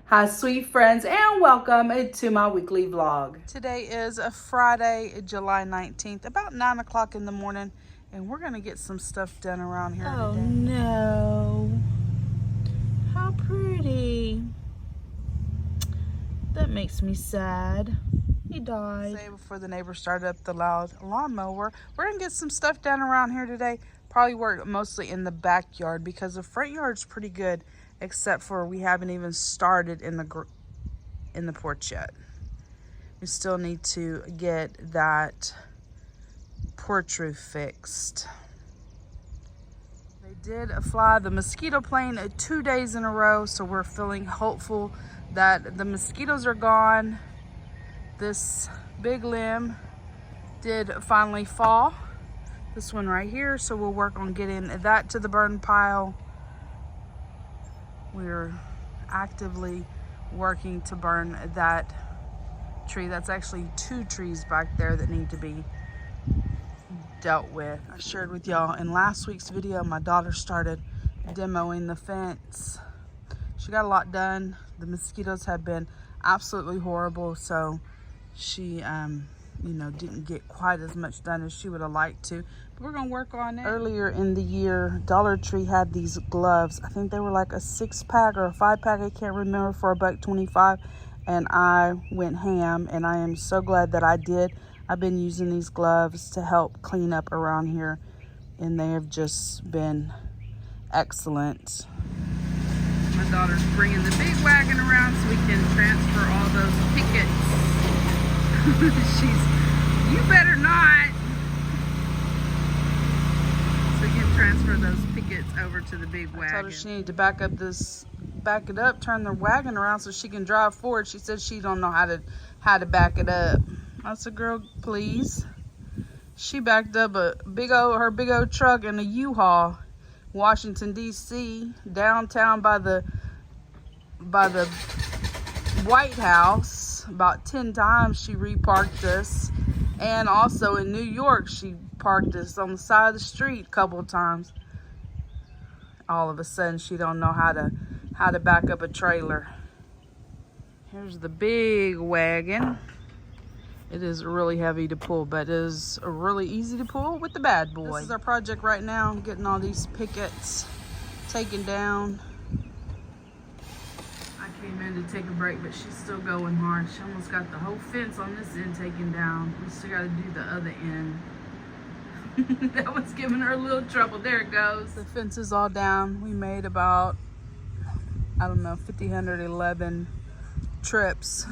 Hi sweet friends, and welcome to my weekly vlog. Today is a Friday, July 19th, about 9 o'clock in the morning, and we're gonna get some stuff done around here today. Oh no, how pretty. That makes me sad. He died. Before the neighbors started up the loud lawnmower, we're gonna get some stuff done around here today. Probably work mostly in the backyard because the front yard's pretty good, except for we haven't even started in the porch yet. We still need to get that porch roof fixed. They did fly the mosquito plane 2 days in a row, so we're feeling hopeful that the mosquitoes are gone. This big limb did finally fall, this one right here, so we'll work on getting that to the burn pile. We're actively working to burn that tree. That's actually 2 trees back there that need to be dealt with. I shared with y'all in last week's video, my daughter started demoing the fence. She got a lot done. The mosquitoes have been absolutely horrible, so she didn't get quite as much done as she would have liked to, but we're gonna work on it. Earlier in the year, Dollar Tree had these gloves. I think they were like a 6-pack or a 5-pack, I can't remember, for $1.25, and I went ham, and I am so glad that I did. I've been using these gloves to help clean up around here, and they have just been excellent. My daughter's bringing the big wagon around so we can transfer all those pickets. You better not. So you can transfer those pickets over to the big wagon. I told her she needed to back it up, turn the wagon around so she can drive forward. She said she don't know how to back it up. I said, girl, please. She backed up her big old truck in a U-Haul, Washington D.C., downtown by the White House. About 10 times she reparked us, and also in New York she parked us on the side of the street a couple of times. All of a sudden she don't know how to back up a trailer. Here's the big wagon. It is really heavy to pull, but it is really easy to pull with the bad boy. This is our project right now, getting all these pickets taken down. I came in to take a break, but she's still going hard. She almost got the whole fence on this end taken down. We still got to do the other end. That was giving her a little trouble. There it goes. The fence is all down. We made about, I don't know, 1,511 trips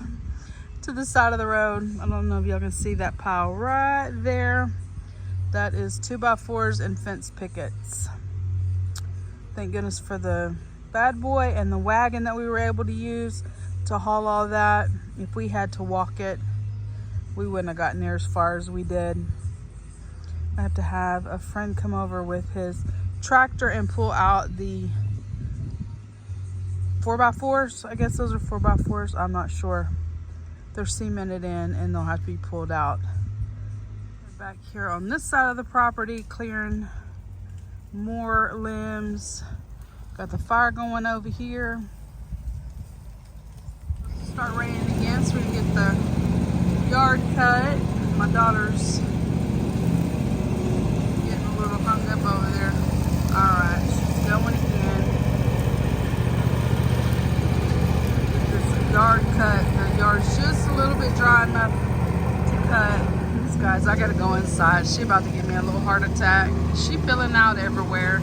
to the side of the road. I don't know if y'all can see that pile right there. That is 2x4s and fence pickets. Thank goodness for the bad boy and the wagon that we were able to use to haul all that. If we had to walk it, we wouldn't have gotten near as far as we did. I have to have a friend come over with his tractor and pull out the 4x4s. I guess those are 4x4s. I'm not sure. They're cemented in and they'll have to be pulled out. We're back here on this side of the property, clearing more limbs. Got the fire going over here. Start raining again so we can get the yard cut. My daughter's getting a little hung up over there. Alright, she's going again. Get this yard cut. The yard's just a little bit dry enough to cut. These guys, I gotta go inside. She about to give me a little heart attack. She filling out everywhere.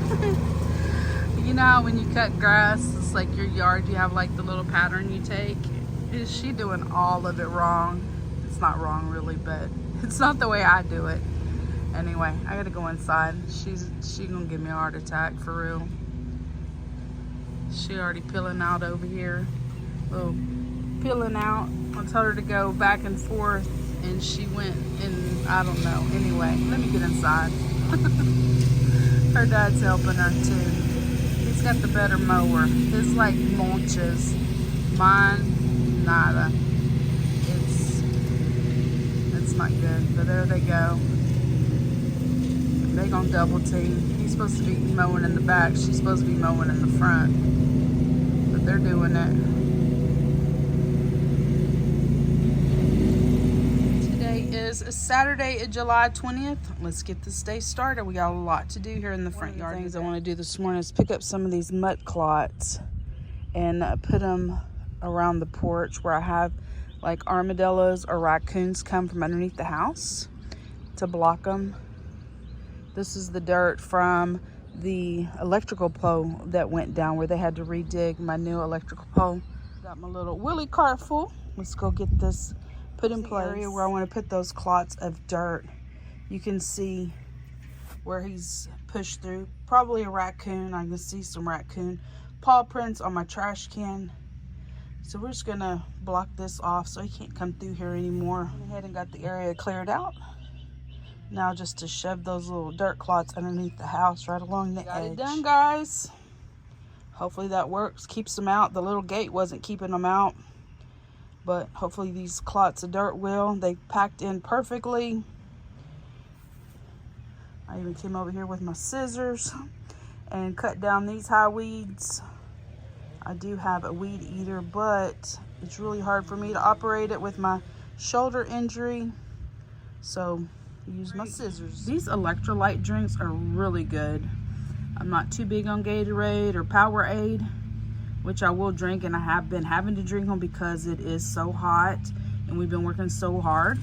You know how when you cut grass, it's like your yard, you have like the little pattern you take? Is she doing all of it wrong? It's not wrong really, but it's not the way I do it. Anyway, I gotta go inside. She gonna give me a heart attack for real. She already peeling out over here. Little peeling out. I told her to go back and forth and she went in, I don't know. Anyway, let me get inside. Her dad's helping her too. He's got the better mower. His like mulches. Mine, nada. It's not good. But there they go. They gonna double team. He's supposed to be mowing in the back. She's supposed to be mowing in the front. But they're doing it. Saturday, July 20th. Let's get this day started. We got a lot to do here in the front yard. Things I want to do this morning is pick up some of these mud clots and put them around the porch where I have like armadillos or raccoons come from underneath the house to block them. This is the dirt from the electrical pole that went down where they had to redig my new electrical pole. Got my little wheelie cart full. Let's go get this put in place. Area where I want to put those clots of dirt. You can see where he's pushed through. Probably a raccoon. I can see some raccoon paw prints on my trash can. So we're just gonna block this off so he can't come through here anymore. Went ahead and got the area cleared out. Now just to shove those little dirt clots underneath the house right along the edge. Got it done, guys. Hopefully that works. Keeps them out. The little gate wasn't keeping them out. But hopefully these clots of dirt will. They packed in perfectly. I even came over here with my scissors and cut down these high weeds. I do have a weed eater, but it's really hard for me to operate it with my shoulder injury. So use my scissors. These electrolyte drinks are really good. I'm not too big on Gatorade or Powerade, which I will drink, and I have been having to drink them because it is so hot and we've been working so hard.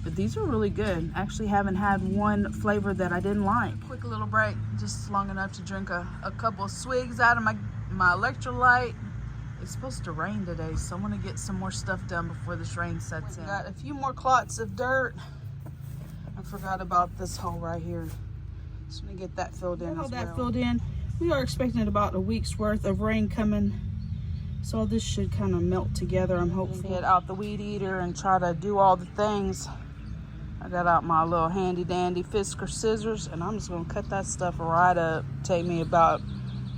But these are really good. Actually haven't had one flavor that I didn't like. Quick little break, just long enough to drink a couple swigs out of my electrolyte. It's supposed to rain today, so I'm gonna get some more stuff done before this rain sets in. Got a few more clots of dirt. I forgot about this hole right here. Just gonna get that filled in as well. That filled in. We are expecting about a week's worth of rain coming, so this should kind of melt together. I'm hopeful. Get out the weed eater and try to do all the things. I got out my little handy dandy Fisker scissors, and I'm just gonna cut that stuff right up. Take me about a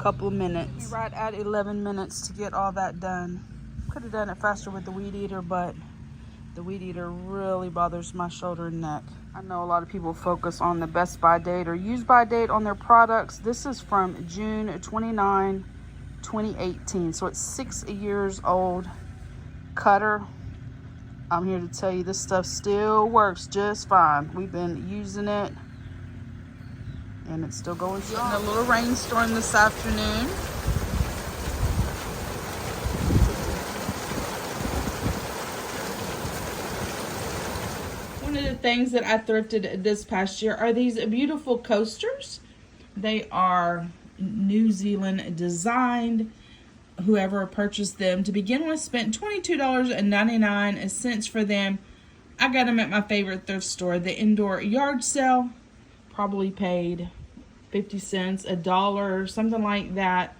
couple of minutes. Right at 11 minutes to get all that done. Could have done it faster with the weed eater, but the weed eater really bothers my shoulder and neck. I know a lot of people focus on the best by date or use by date on their products. This is from June 29, 2018. So it's 6 years old cutter. I'm here to tell you this stuff still works just fine. We've been using it and it's still going strong. A little rainstorm this afternoon. One of the things that I thrifted this past year are these beautiful coasters. They are New Zealand designed. Whoever purchased them to begin with spent $22.99 for them. I got them at my favorite thrift store, the Indoor Yard Sale. Probably paid 50 cents, $1, something like that.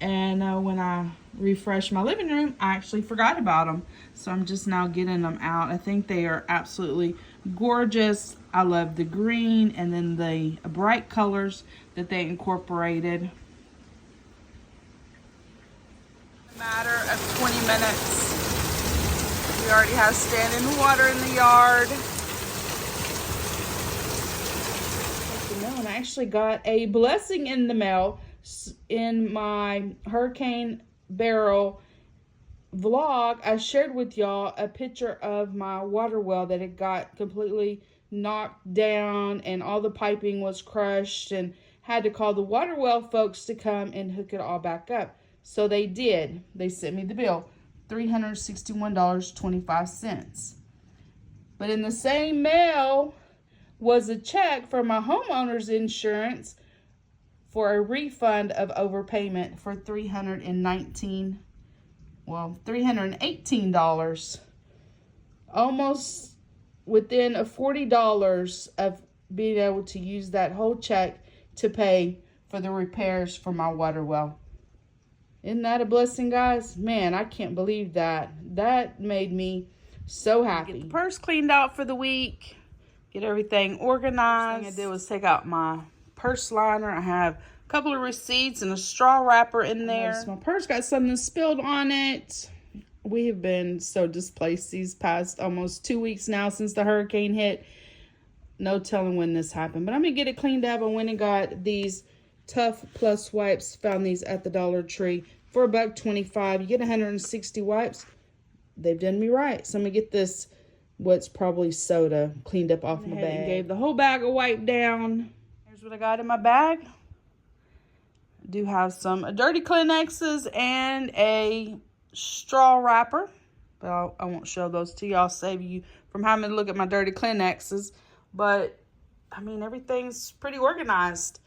And when I refreshed my living room, I actually forgot about them. So I'm just now getting them out. I think they are absolutely gorgeous. I love the green and then the bright colors that they incorporated. Matter of 20 minutes. We already have standing water in the yard. And I actually got a blessing in the mail in my hurricane barrel vlog. I shared with y'all a picture of my water well that it got completely knocked down and all the piping was crushed and had to call the water well folks to come and hook it all back up. So they did. They sent me the bill, $361.25. But in the same mail was a check for my homeowner's insurance for a refund of overpayment for $318. Almost within $40 of being able to use that whole check to pay for the repairs for my water well. Isn't that a blessing, guys? Man, I can't believe that. That made me so happy. Get the purse cleaned out for the week. Get everything organized. First thing I did was take out my purse liner. I have a couple of receipts and a straw wrapper in there. My purse got something spilled on it. We have been so displaced these past almost 2 weeks now since the hurricane hit. No telling when this happened. But I'm going to get it cleaned up. I went and got these Tough Plus wipes. Found these at the Dollar Tree for $1.25. You get 160 wipes. They've done me right. So I'm going to get this what's probably soda cleaned up off my bag. And gave the whole bag a wipe down. Here's what I got in my bag. I do have some dirty Kleenexes and a straw wrapper, but I won't show those to you. I'll save you from having to look at my dirty Kleenexes. But I mean, everything's pretty organized.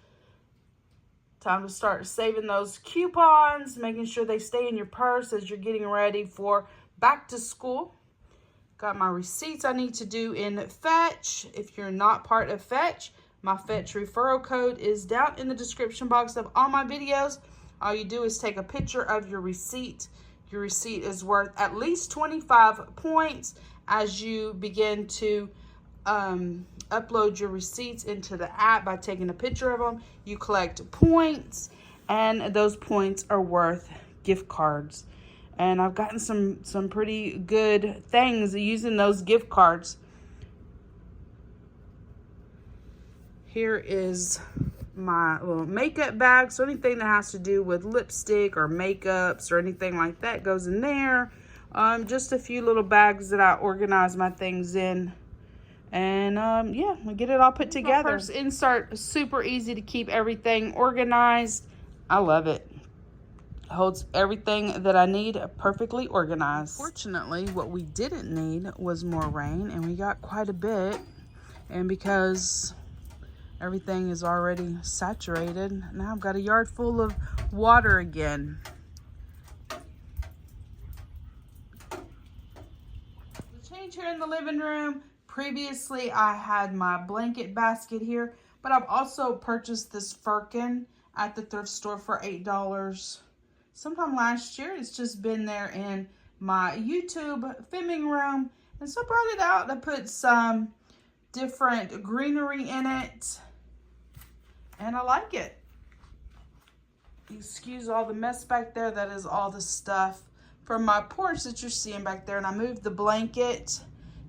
Time to start saving those coupons, making sure they stay in your purse as you're getting ready for back to school. Got my receipts I need to do in Fetch. If you're not part of Fetch, my Fetch referral code is down in the description box of all my videos. All you do is take a picture of your receipt. Your receipt is worth at least 25 points. As you begin to upload your receipts into the app by taking a picture of them, you collect points, and those points are worth gift cards. And I've gotten some pretty good things using those gift cards. Here is my little makeup bag. So anything that has to do with lipstick or makeups or anything like that goes in there. Just a few little bags that I organize my things in. And yeah, we get it all put together. Purse insert, super easy to keep everything organized. I love it. Holds everything that I need perfectly organized. Fortunately, what we didn't need was more rain, and we got quite a bit. And because everything is already saturated, now I've got a yard full of water again. The change here in the living room. Previously, I had my blanket basket here, but I've also purchased this firkin at the thrift store for $8. Sometime last year. It's just been there in my YouTube filming room, and so I brought it out to put some different greenery in it, and I like it. Excuse all the mess back there. That is all the stuff from my porch that you're seeing back there. And I moved the blanket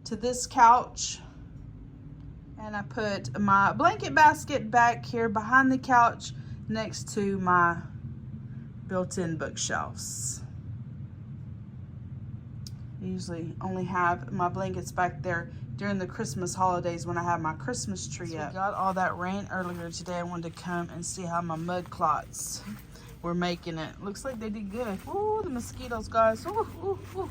to this couch, and I put my blanket basket back here behind the couch next to my built-in bookshelves. I usually only have my blankets back there during the Christmas holidays when I have my Christmas tree up. We got all that rain earlier today. I wanted to come and see how my mud clots were making it. Looks like they did good. Ooh, the mosquitoes, guys. Ooh, ooh, ooh.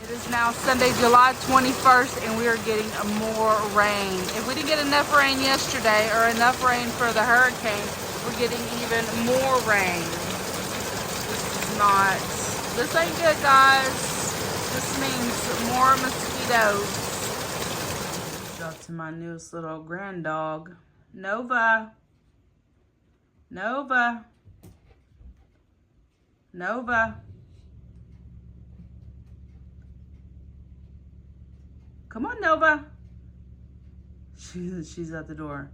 It is now Sunday, July 21st, and we are getting more rain. If we didn't get enough rain yesterday, or enough rain for the hurricane, we're getting even more rain. This ain't good, guys. This means more mosquitoes. Shout out to my newest little grand dog, Nova. Nova. Nova. Come on, Nova. She's at the door.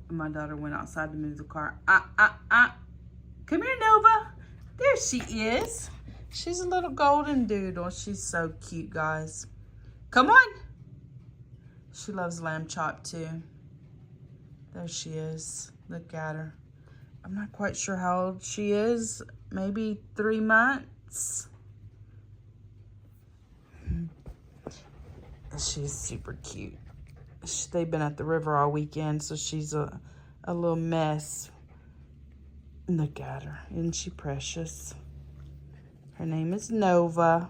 My daughter went outside to move the car. Come here, Nova. There she is. She's a little golden doodle. She's so cute, guys. Come on. She loves lamb chop too. There she is. Look at her. I'm not quite sure how old she is. Maybe 3 months. She's super cute. They've been at the river all weekend, so she's a little mess. Look at her. Isn't she precious? Her name is Nova.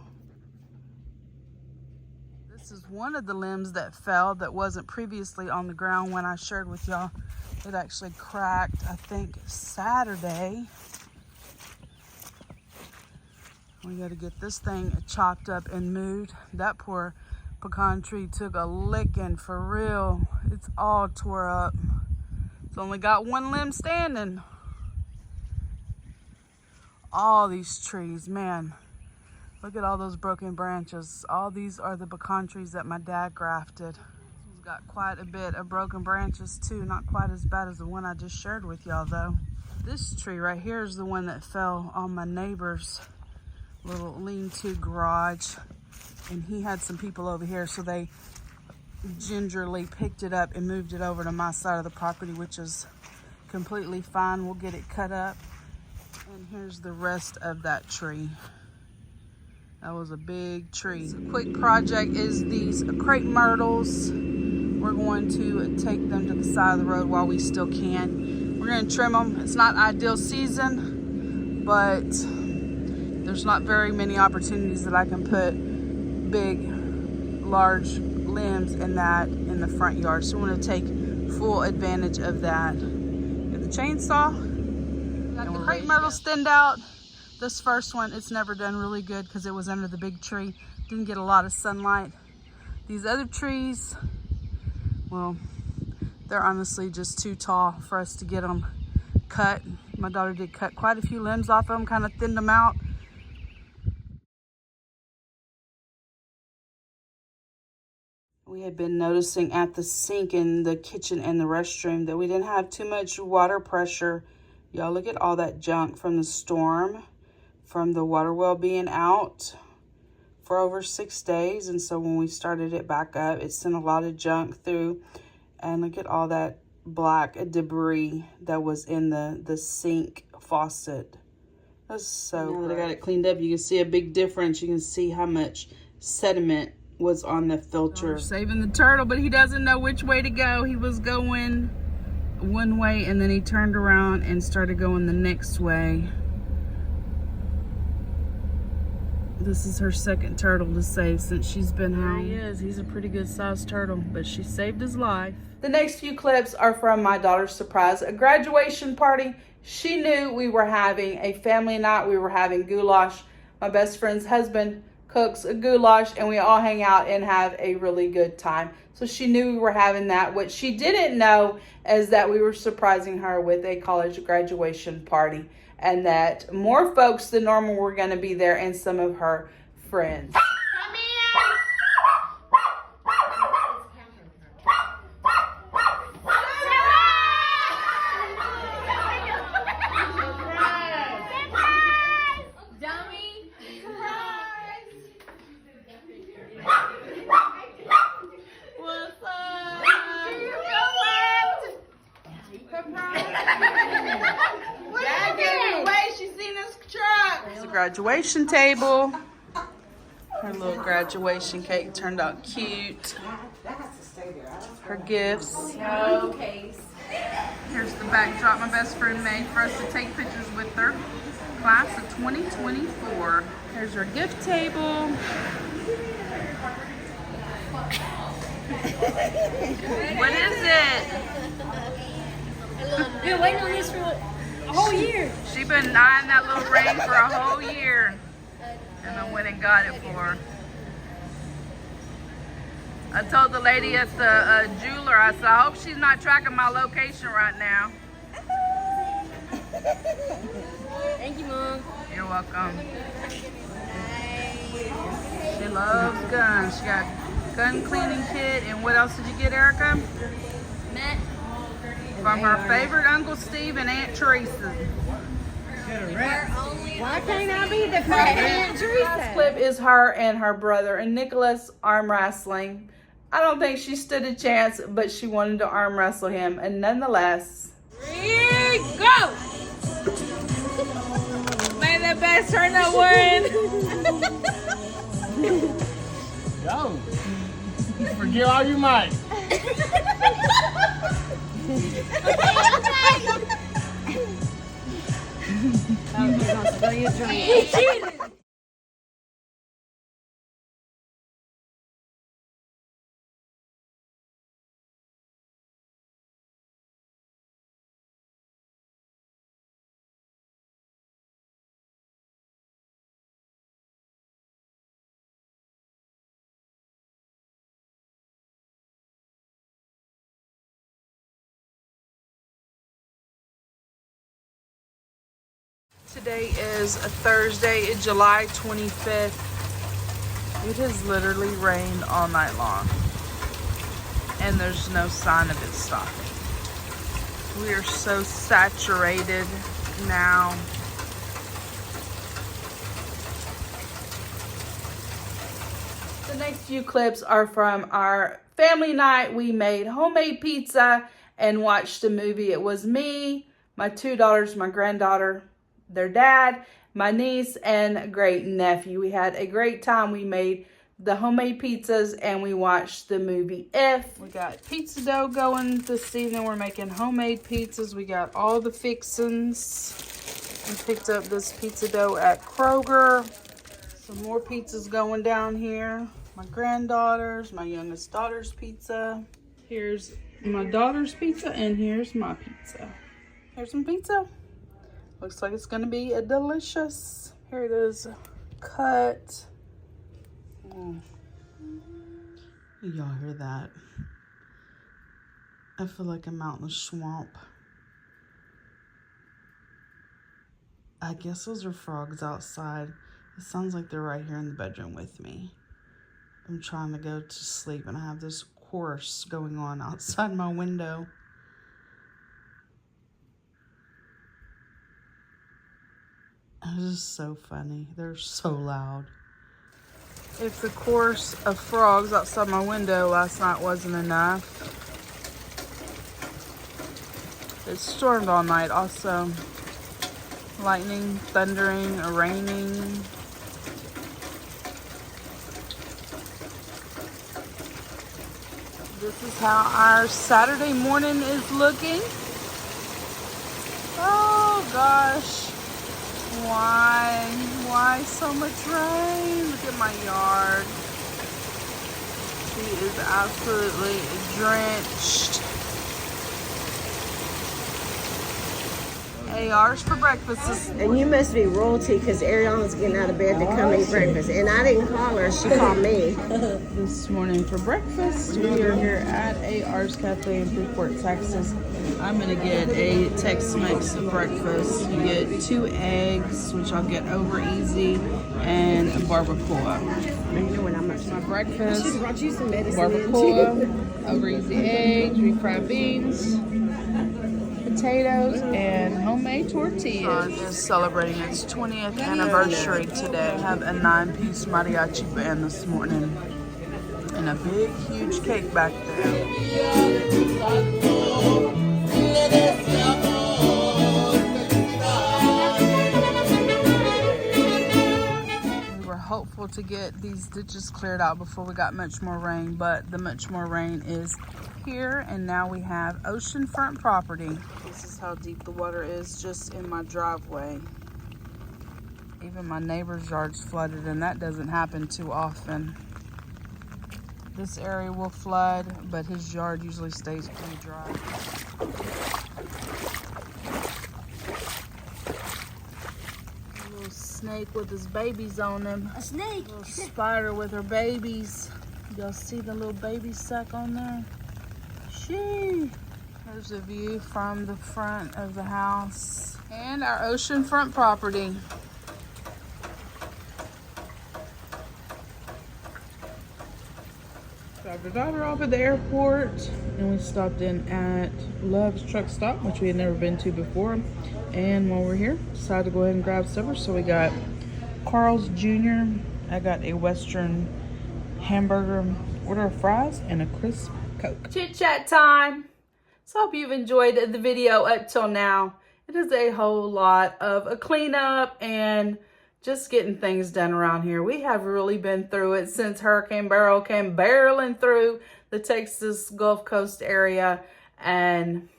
This is one of the limbs that fell that wasn't previously on the ground when I shared with y'all. It actually cracked, I think, Saturday. We got to get this thing chopped up and moved. That poor pecan tree took a licking for real. It's all tore up. It's only got one limb standing. All these trees, man. Look at all those broken branches. All these are the pecan trees that my dad grafted. He's got quite a bit of broken branches too. Not quite as bad as the one I just shared with y'all though. This tree right here is the one that fell on my neighbor's little lean-to garage. And he had some people over here, so they gingerly picked it up and moved it over to my side of the property, which is completely fine. We'll get it cut up. And here's the rest of that tree. That was a big tree. So quick project is these crepe myrtles. We're going to take them to the side of the road while we still can. We're going to trim them. It's not ideal season, but there's not very many opportunities that I can put big, large limbs in the front yard. So we're going to take full advantage of that. Get the chainsaw. Got the crepe myrtles thinned out. This first one, it's never done really good because it was under the big tree. Didn't get a lot of sunlight. These other trees, well, they're honestly just too tall for us to get them cut. My daughter did cut quite a few limbs off of them, kind of thinned them out. We had been noticing at the sink in the kitchen and the restroom that we didn't have too much water pressure. Y'all, look at all that junk from the storm, from the water well being out for over 6 days. And so when we started it back up, it sent a lot of junk through. And look at all that black debris that was in the sink faucet. That's so now that I got it cleaned up, you can see a big difference. You can see how much sediment was on the filter. We're saving the turtle, but he doesn't know which way to go. He was going one way and then he turned around and started going the next way. This is her second turtle to save since she's been home. There he is. He's a pretty good sized turtle, but she saved his life. The next few clips are from my daughter's surprise, a graduation party. She knew we were having a family night. We were having goulash. My best friend's husband cooks a goulash and we all hang out and have a really good time. So she knew we were having that. What she didn't know is that we were surprising her with a college graduation party and that more folks than normal were going to be there and some of her friends. Graduation table. Her little graduation cake turned out cute. Her gifts. Showcase. Here's the backdrop my best friend made for us to take pictures with her. Class of 2024. Here's her gift table. What is it? I've been waiting on this for a whole year. She been eyeing that little ring for a whole year. And I went and got it for her. I told the lady at the jeweler, I said, I hope she's not tracking my location right now. Thank you, Mom. You're welcome. She loves guns. She got gun cleaning kit. And what else did you get, Erica? Matt. From her favorite Uncle Steve and Aunt Teresa. Why can't I be the favorite Aunt Teresa? Last clip is her and her brother and Nicholas arm wrestling. I don't think she stood a chance, but she wanted to arm wrestle him, and nonetheless. 3, go! May the best turn out win. Go. Forget all you might. Today is a Thursday, July 25th. It has literally rained all night long, and there's no sign of it stopping. We are so saturated now. The next few clips are from our family night. We made homemade pizza and watched a movie. It was me, my 2 daughters, my granddaughter, their dad, my niece and great nephew. We had a great time. We made the homemade pizzas and we watched the movie If. We got pizza dough going this evening. We're making homemade pizzas. We got all the fixings. We picked up this pizza dough at Kroger. Some more pizzas going down here. My granddaughter's, my youngest daughter's pizza. Here's my daughter's pizza and here's my pizza. Here's some pizza. Looks like it's gonna be a delicious. Here it is, cut. Y'all hear that? I feel like I'm out in the swamp. I guess those are frogs outside. It sounds like they're right here in the bedroom with me. I'm trying to go to sleep and I have this chorus going on outside my window. It's just so funny. They're so loud. If the chorus of frogs outside my window last night wasn't enough, it stormed all night also. Lightning, thundering, raining. This is how our Saturday morning is looking. Oh gosh. Why so much rain? Look at my yard. She is absolutely drenched. AR's for breakfast. And you must be royalty because Ariana's getting out of bed to come eat breakfast. And I didn't call her, she called me. This morning for breakfast, we are here at AR's Cafe in Freeport, Texas. I'm gonna get a Tex-Mex breakfast. You get 2 eggs, which I'll get over easy, and a barbacoa. My breakfast, She brought you some medicine. barbacoa, over easy eggs, refried beans, potatoes, and homemade tortillas. Son is celebrating its 20th anniversary today. I have a 9-piece mariachi band this morning. And a big, huge cake back there. We were hopeful to get these ditches cleared out before we got much more rain, but the much more rain is here, and now we have oceanfront property. This is how deep the water is just in my driveway. Even my neighbor's yard's flooded, and that doesn't happen too often. This area will flood, but his yard usually stays pretty dry. A little snake with his babies on him. A snake. A little spider with her babies. Y'all see the little baby sack on there? Shee. There's a view from the front of the house and our oceanfront property. Dropped our daughter off at the airport, and we stopped in at Love's Truck Stop, which we had never been to before. And while we're here, decided to go ahead and grab supper. So we got Carl's Jr. I got a Western hamburger, order of fries, and a crisp Coke. Chit chat time. So I hope you've enjoyed the video up till now. It is a whole lot of a cleanup and just getting things done around here. We have really been through it since Hurricane Beryl came barreling through the Texas Gulf Coast area, and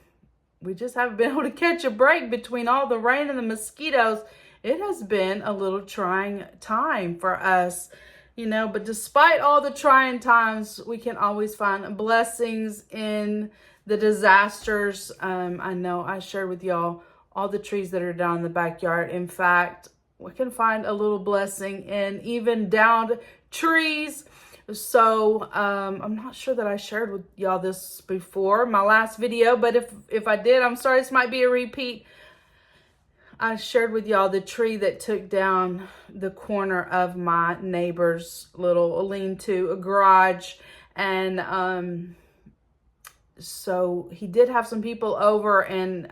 we just haven't been able to catch a break between all the rain and the mosquitoes. It has been a little trying time for us, you know, but despite all the trying times, we can always find blessings in the disasters. I know I shared with y'all all the trees that are down in the backyard. In fact, we can find a little blessing in even downed trees. So I'm not sure that I shared with y'all this before my last video, but if I did, I'm sorry, this might be a repeat. I shared with y'all the tree that took down the corner of my neighbor's little lean-to garage. And so he did have some people over and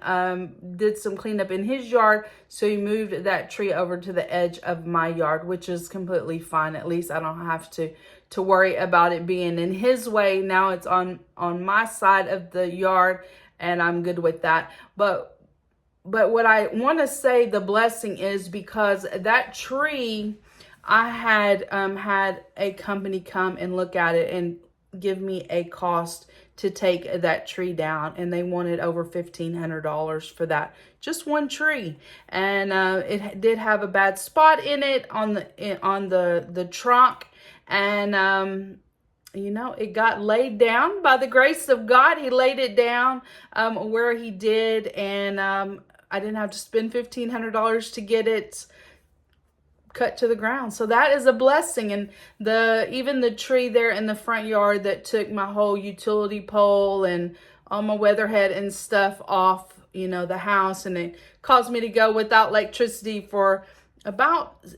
did some cleanup in his yard. So he moved that tree over to the edge of my yard, which is completely fine. At least I don't have to worry about it being in his way. Now it's on my side of the yard, and I'm good with that. But but what I want to say the blessing is because that tree, I had had a company come and look at it and give me a cost to take that tree down, and they wanted over $1,500 for that, just one tree. And it did have a bad spot in it on the trunk, and you know, it got laid down by the grace of God. He laid it down where he did, and I didn't have to spend $1,500 to get it cut to the ground. So that is a blessing. And even the tree there in the front yard that took my whole utility pole and all my weatherhead and stuff off, you know, the house, and it caused me to go without electricity for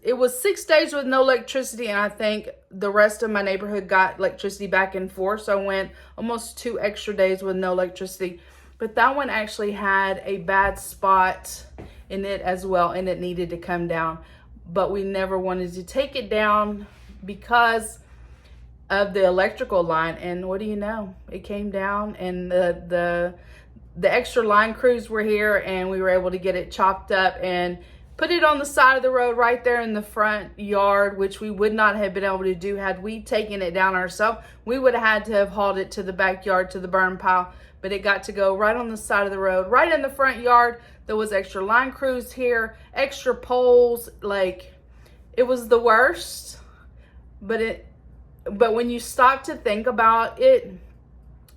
it was 6 days with no electricity, and I think the rest of my neighborhood got electricity back and forth, so I went almost 2 extra days with no electricity. But that one actually had a bad spot in it as well, and it needed to come down, but we never wanted to take it down because of the electrical line. And what do you know, it came down, and the extra line crews were here, and we were able to get it chopped up and put it on the side of the road right there in the front yard, which we would not have been able to do had we taken it down ourselves. We would have had to have hauled it to the backyard, to the burn pile, but it got to go right on the side of the road, right in the front yard. There was extra line crews here, extra poles, like it was the worst. But when you stop to think about it,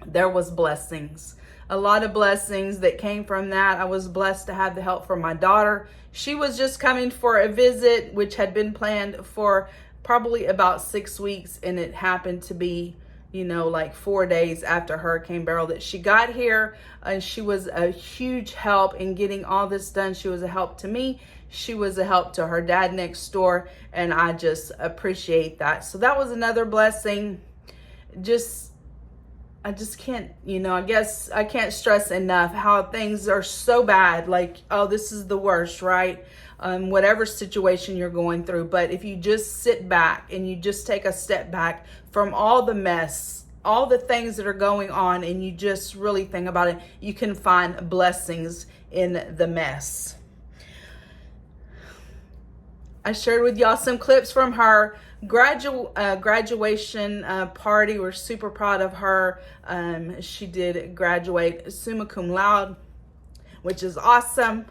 there was blessings. A lot of blessings that came from that. I was blessed to have the help from my daughter. She was just coming for a visit, which had been planned for probably about 6 weeks. And it happened to be, you know, like 4 days after Hurricane Beryl that she got here. And she was a huge help in getting all this done. She was a help to me. She was a help to her dad next door. And I just appreciate that. So that was another blessing. I just can't, you know, I guess I can't stress enough how things are so bad. Like, oh, this is the worst, right? Whatever situation you're going through. But if you just sit back and you just take a step back from all the mess, all the things that are going on, and you just really think about it, you can find blessings in the mess. I shared with y'all some clips from her graduation party. We're super proud of her. She did graduate summa cum laude, which is awesome.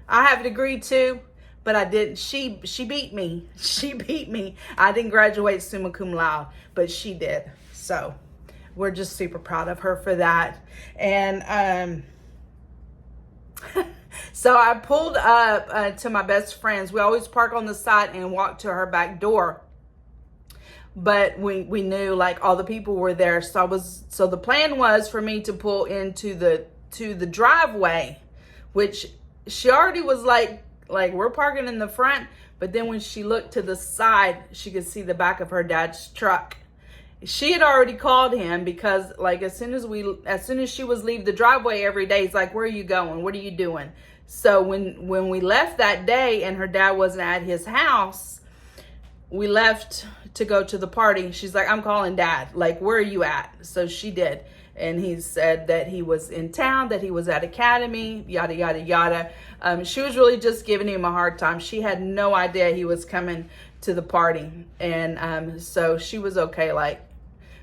I have a degree too, but I didn't. She beat me. She beat me. I didn't graduate summa cum laude, but she did. So we're just super proud of her for that. And so I pulled up to my best friend's. We always park on the side and walk to her back door. But we knew like all the people were there. So the plan was for me to pull into the driveway, which she already was like we're parking in the front. But then when she looked to the side, she could see the back of her dad's truck. She had already called him because like as soon as she was leave the driveway every day, it's like, where are you going? What are you doing? So when we left that day and her dad wasn't at his house, we left to go to the party. She's like, I'm calling dad. Like, where are you at? So she did. And he said that he was in town, that he was at academy, yada, yada, yada. She was really just giving him a hard time. She had no idea he was coming to the party. And so she was okay,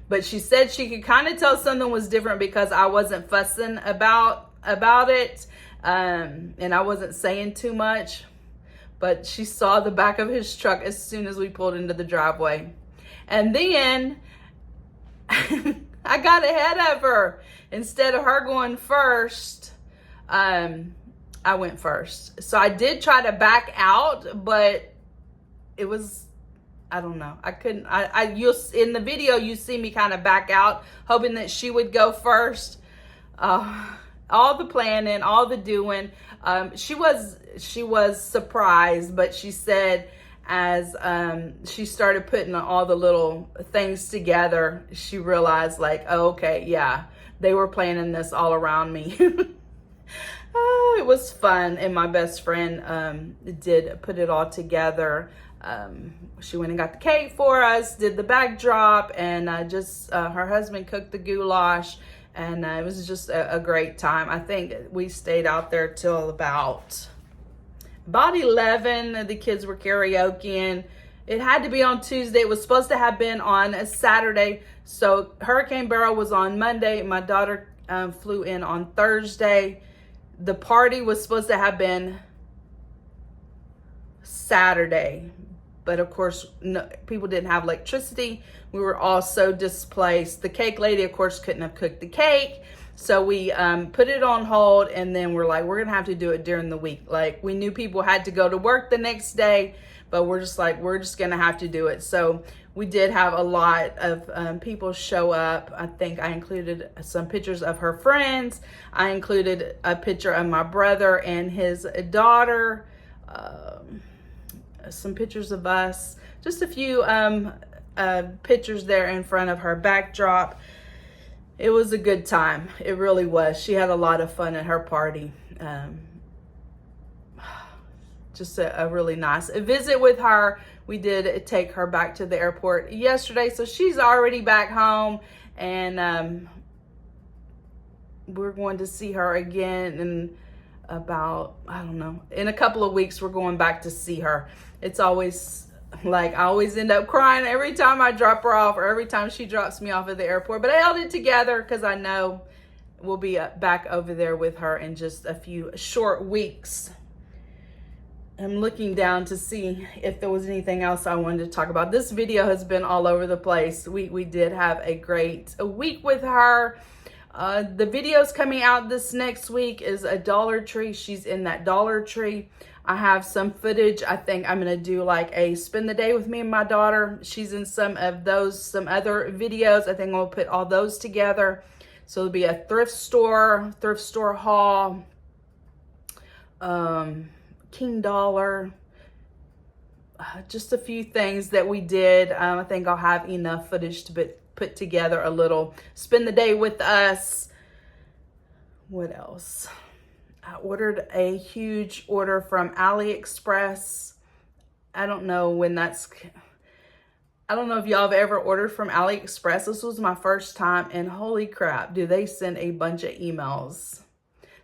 but she said she could kind of tell something was different because I wasn't fussing about it. And I wasn't saying too much. But she saw the back of his truck as soon as we pulled into the driveway. And then I got ahead of her. Instead of her going first, I went first. So I did try to back out, but it was, I don't know. I couldn't, you'll, in the video, you see me kind of back out, hoping that she would go first. All the planning, all the doing. She was surprised, but she said as she started putting all the little things together, she realized like, oh, okay, yeah, they were planning this all around me. It was fun, and my best friend did put it all together. She went and got the cake for us, did the backdrop, and her husband cooked the goulash. And it was just a great time. I think we stayed out there till about 11. The kids were karaokeing. It had to be on Tuesday. It was supposed to have been on a Saturday. So Hurricane Barrel was on Monday. My daughter flew in on Thursday. The party was supposed to have been Saturday. But of course, no, people didn't have electricity. We were all so displaced. The cake lady, of course, couldn't have cooked the cake. So we put it on hold, and then we're like, we're going to have to do it during the week. Like, we knew people had to go to work the next day, but we're just like, we're just going to have to do it. So we did have a lot of people show up. I think I included some pictures of her friends. I included a picture of my brother and his daughter. Some pictures of us. Just a few pictures there in front of her backdrop. It was a good time. It really was. She had a lot of fun at her party. Just a really nice visit with her. We did take her back to the airport yesterday, so she's already back home, and we're going to see her again in about, I don't know, in a couple of weeks. We're going back to see her. It's always like, I always end up crying every time I drop her off, or every time she drops me off at the airport. But I held it together because I know we'll be back over there with her in just a few short weeks. I'm looking down to see if there was anything else I wanted to talk about. This video has been all over the place. We did have a great week with her. The videos coming out this next week is a Dollar Tree. She's in that Dollar Tree. I have some footage. I think I'm going to do like a spend the day with me and my daughter. She's in some of those, some other videos. I think I'll put all those together. So it'll be a thrift store haul, King Dollar, just a few things that we did. I think I'll have enough footage to put together a little spend the day with us. What else? I ordered a huge order from AliExpress. I don't know when that's, I don't know if y'all have ever ordered from AliExpress. This was my first time, and holy crap, do they send a bunch of emails.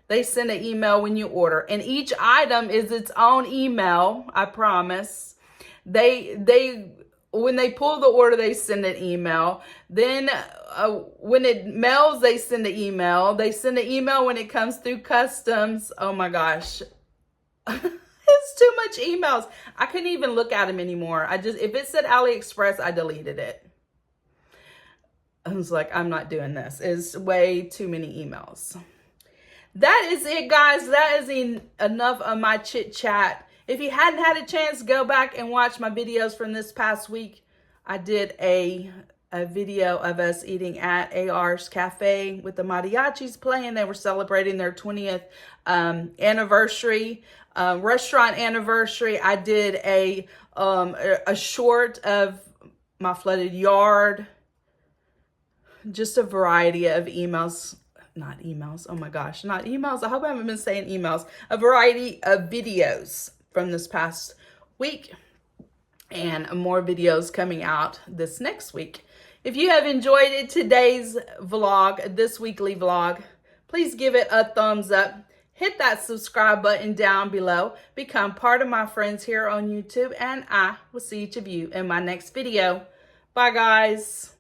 They send an email when you order, and each item is its own email, I promise. When they pull the order, they send an email. Then when it mails, they send an email. They send an email when it comes through customs. Oh my gosh. It's too much emails. I couldn't even look at them anymore. If it said AliExpress, I deleted it. I was like, I'm not doing this. It's way too many emails. That is it, guys. That is enough of my chit chat. If you hadn't had a chance, go back and watch my videos from this past week. I did a video of us eating at AR's Cafe with the mariachis playing. They were celebrating their 20th anniversary, restaurant anniversary. I did a short of my flooded yard. Just a variety of emails. Not emails. Oh my gosh, not emails. I hope I haven't been saying emails. A variety of videos from this past week, and more videos coming out this next week. If you have enjoyed today's vlog, this weekly vlog, please give it a thumbs up. Hit that subscribe button down below. Become part of my friends here on YouTube, and I will see each of you in my next video. Bye, guys.